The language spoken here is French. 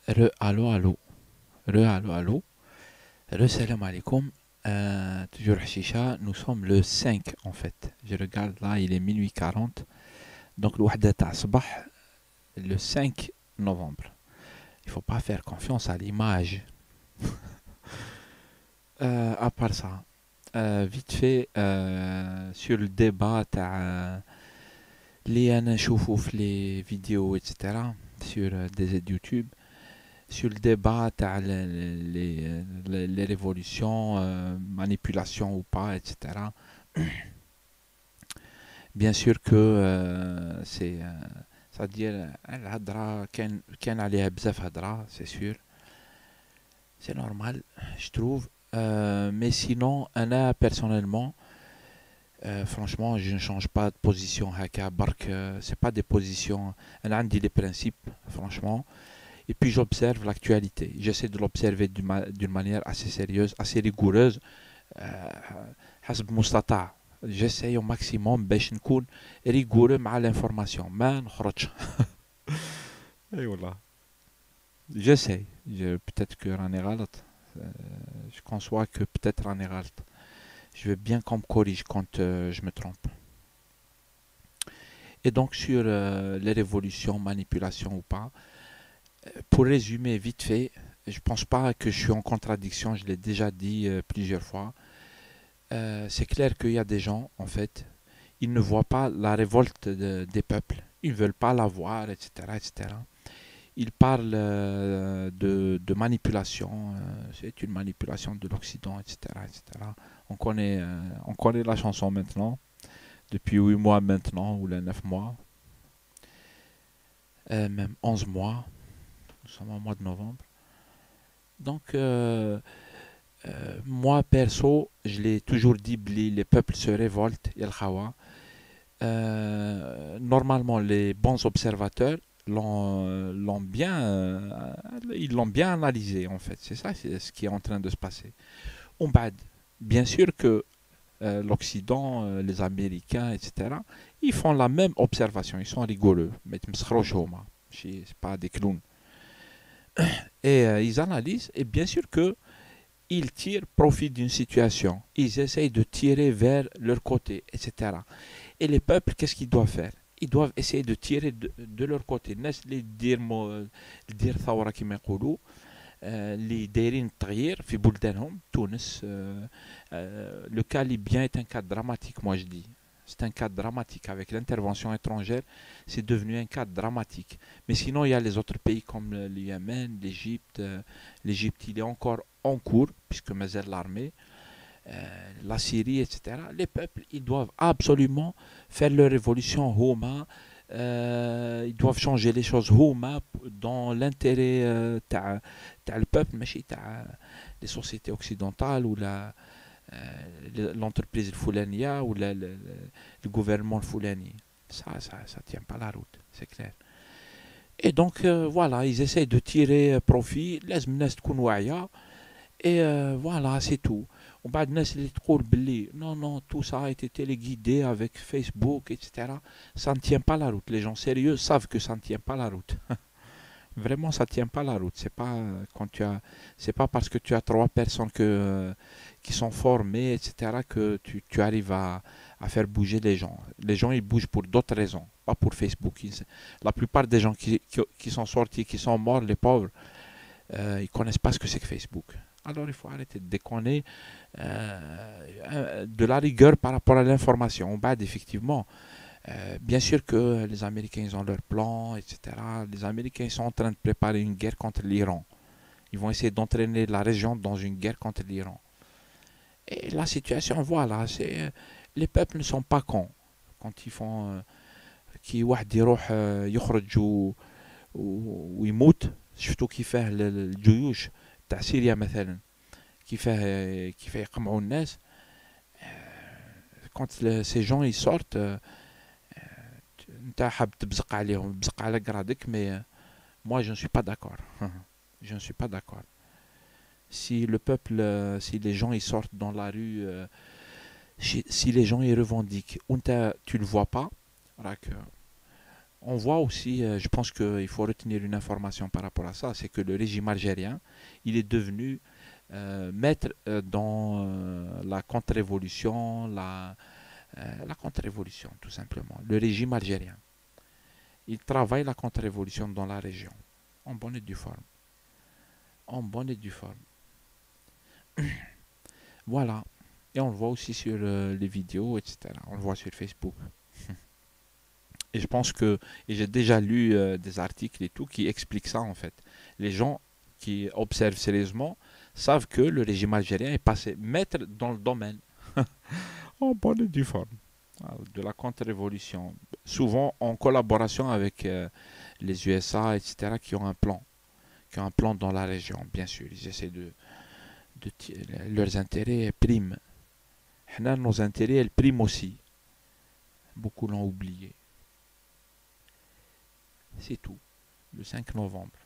Allô, allô, allô, allô, salam alaikum. Toujours Chicha, nous sommes le 5 en fait. Je regarde là, il est minuit 40. Donc, le Wahda ta Sabah, le 5 novembre. Il faut pas faire confiance à l'image. À part ça, vite fait, sur le débat, les les vidéos, etc. sur des aides YouTube. Sur le débat, les révolutions, manipulation ou pas, etc. Bien sûr que c'est-à-dire, الهضرة كان عليها بزاف هضرة, c'est sûr. C'est normal, je trouve. Mais sinon, Anna, personnellement, franchement, je ne change pas de position. Haka, bark, c'est pas des positions. Anna, dit des principes, franchement. Et puis j'observe l'actualité. J'essaie de l'observer d'une manière assez sérieuse, assez rigoureuse. حسب المستطاع. J'essaie au maximum باش نكون rigoureux مع l'information. ما نخرجش. اي والله. J'essaie. Peut-être que راني غلط. Je conçois que peut-être راني غلط. Je veux bien qu'on me corrige quand je me trompe. Et donc sur les révolutions, manipulations ou pas, pour résumer vite fait, je pense pas que je suis en contradiction, je l'ai déjà dit plusieurs fois. C'est clair qu'il y a des gens, en fait, ils ne voient pas la révolte des peuples, ils ne veulent pas la voir, etc. etc. Ils parlent de manipulation, c'est une manipulation de l'Occident, etc. etc. On connaît la chanson maintenant, depuis 8 mois maintenant, ou les 9 mois, même 11 mois, nous sommes au mois de novembre. Donc, moi, perso, je l'ai toujours dit, les peuples se révoltent, normalement, les bons observateurs l'ont bien, ils l'ont bien analysé, en fait. C'est ça, c'est ce qui est en train de se passer. Bien sûr que l'Occident, les Américains, etc., ils font la même observation, ils sont rigoureux, mais c'est pas des clowns. Et ils analysent, et bien sûr que ils tirent profit d'une situation. Ils essayent de tirer vers leur côté, etc. Et les peuples, qu'est-ce qu'ils doivent faire? Ils doivent essayer de tirer de leur côté. الناس اللي دير ثورة كما يقولوا, اللي دايرين التغيير في بلدانهم تونس. Le cas libyen est un cas dramatique, moi je dis. C'est un cas dramatique. Avec l'intervention étrangère, c'est devenu un cas dramatique. Mais sinon, il y a les autres pays comme le Yémen, l'Égypte. L'Égypte, il est encore en cours, puisque Mazel l'armée. La Syrie, etc. Les peuples, ils doivent absolument faire leur révolution Homa. Ils doivent changer les choses Homa dans l'intérêt le peuple, mais les sociétés occidentales ou l'entreprise Foulania ou le gouvernement Foulani. Ça tient pas la route, c'est clair. Et donc, voilà, ils essayent de tirer profit. Et voilà, c'est tout. وبعد الناس اللي تقول باللي non non tout ça a été téléguidé avec Facebook, etc. Ça ne tient pas la route. Les gens sérieux savent que ça ne tient pas la route. Vraiment, ça ne tient pas la route. C'est pas parce que tu as trois personnes qui sont formées, etc., que tu arrives à faire bouger les gens. Les gens, ils bougent pour d'autres raisons, pas pour Facebook. La plupart des gens qui sont sortis, qui sont morts, les pauvres, ils connaissent pas ce que c'est que Facebook. Alors il faut arrêter de déconner, de la rigueur par rapport à l'information. Effectivement, bien sûr que les Américains ils ont leur plan, etc. Les Américains ils sont en train de préparer une guerre contre l'Iran. Ils vont essayer d'entraîner la région dans une guerre contre l'Iran. Et la situation, voilà, les peuples ne sont pas cons quand ils font كي واحد يروح يخرج ويموت. شفتوا كيفاه الجيوش تاع سوريا مثلا, كيفاه يقمعوا الناس. Quand ces gens ils sortent, انت حاب تبزق عليهم, تبزق على قرادك, mais moi je ne suis pas d'accord. Je ne suis pas d'accord. Si le peuple, si les gens ils sortent dans la rue, si les gens ils revendiquent, tu le vois pas, On voit aussi, je pense qu'il faut retenir une information par rapport à ça, c'est que le régime algérien, il est devenu maître dans la contre-révolution, la contre-révolution tout simplement. Le régime algérien, il travaille la contre-révolution dans la région, en bonne et due forme. En bonne et due forme. Voilà. Et on le voit aussi sur les vidéos, etc. On le voit sur Facebook. Et je pense que, et j'ai déjà lu des articles et tout qui expliquent ça en fait. Les gens qui observent sérieusement savent que le régime algérien est passé maître dans le domaine. En bonne et due forme. De la contre-révolution. Souvent en collaboration avec les USA, etc., qui ont un plan dans la région, bien sûr. Ils essaient de leurs intérêts priment. Nos intérêts, elles priment aussi. Beaucoup l'ont oublié. C'est tout. Le 5 novembre.